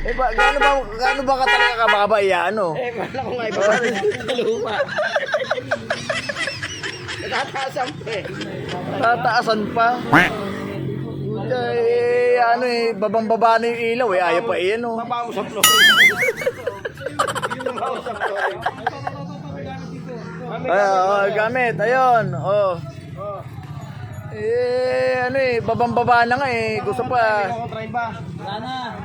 gaano ba ka talaga kababa ano? Wala ko nga iba pa rin sa luma. Natataasan pa eh. Tataasan pa. Ano babang-baba na yung ilaw ayaw pa ano. Baba mo sa floor. Baba mo sa floor. Gamit, ayun, babang-baba na nga gusto pa. Ako try ba? Wala na.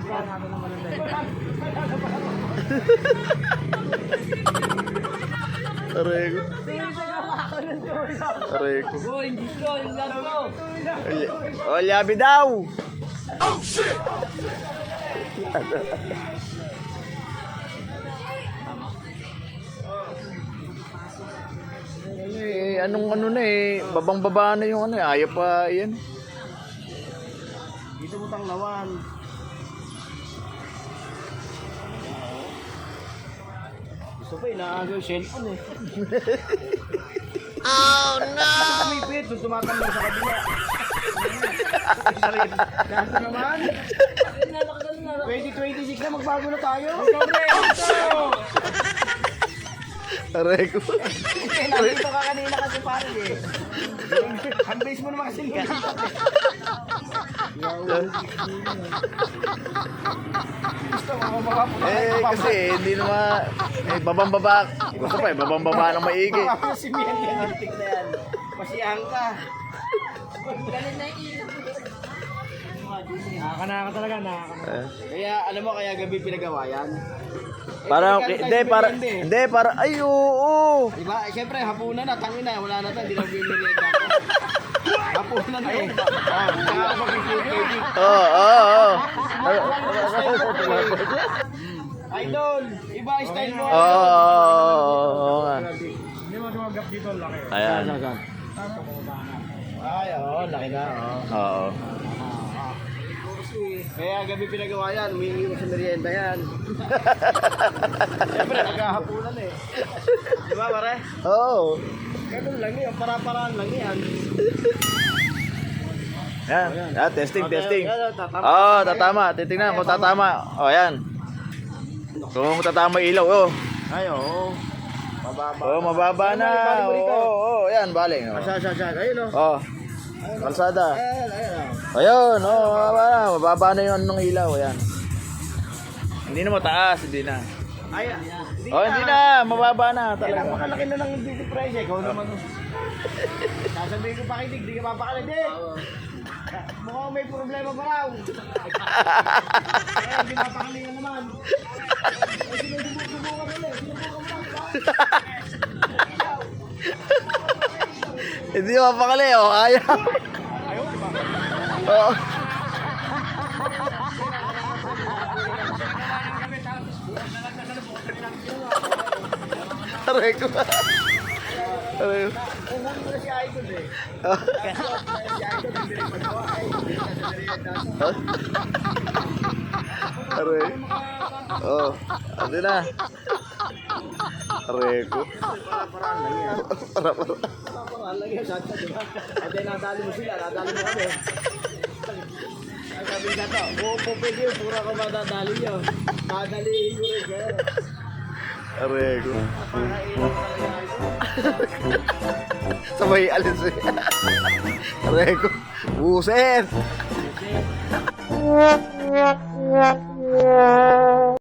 Areko. Areko. Boy, hindi ko. Yung last ko. Labi daw. Oh shit. Anong ano na babang-baba na yung ayaw pa yan. Dito mo tanglawan. Gusto pa inaagaw yung cellphone eh. Oh no! Tumipit, tumatanglaw sa kabila. Dito naman. 2026 na magbago na tayo. Areko. Nandito ka kanina kasi parang eh. Ang base mo naman kasi nga. Gusto mo ako makapunta. Kasi hindi naman babang-baba. Gusto pa babang-baba ng maigi. Baka si Mian yan, lintik na yan. Masiyang ka. Galit na yung ilaw. Nakaka talaga, Kaya alam mo kaya gabi pinagawa yan. Parang hindi para ay oo. Diba? Siyempre hapunan na, tangin na, wala na 'to, hindi na biniriyan ako. Hapunan na eh. Kaya ako magpipili. Oo. Idol, iba ang style mo. Oo nga. Hindi mo dumagap dito, laki. Ayan. Ay, laki na. Oo. Kaya gabi pinagawa yan, umiiwan sa merienda yan. Siyempre, naghahapunan eh. Di ba, pare? Oo. Ganun lang yan, para-paraan lang yan. Yan. Testing. Tatama. Tatama. Titingnan kung tatama. Yan. Kung tatama ilaw, Ay, oo. Mababa. Mababa na. Yan, baling. Ayun o. Kalsada. Ayun. Mababa na yung anong ilaw, ayan. Hindi na mataas, hindi na. Hindi na, mababa na talaga. Napakalaki na ng duty price eh. Ikaw naman. Sasabihin ko pa kinig, di ka papakaladik. Mukhang may problema pa raw. Hindi papakalingan naman. Sinusubukan mo ulit. Hindi mapakali, ayaw. Oo. Areko. Umuwi mo na si Idol eh. Si Idol, hindi rin magawa ay. Areko. Ano na? Areko. Para-paraan lang yan. Para-paraan lang yan. At nadali mo sila, nadali mo kami. Ang sabi ka to, pwede yun, pura ka madadali nyo. Madalihin ko rin kayo. Areko. Napakailan talaga ito. Sabay alis Areko. Buset.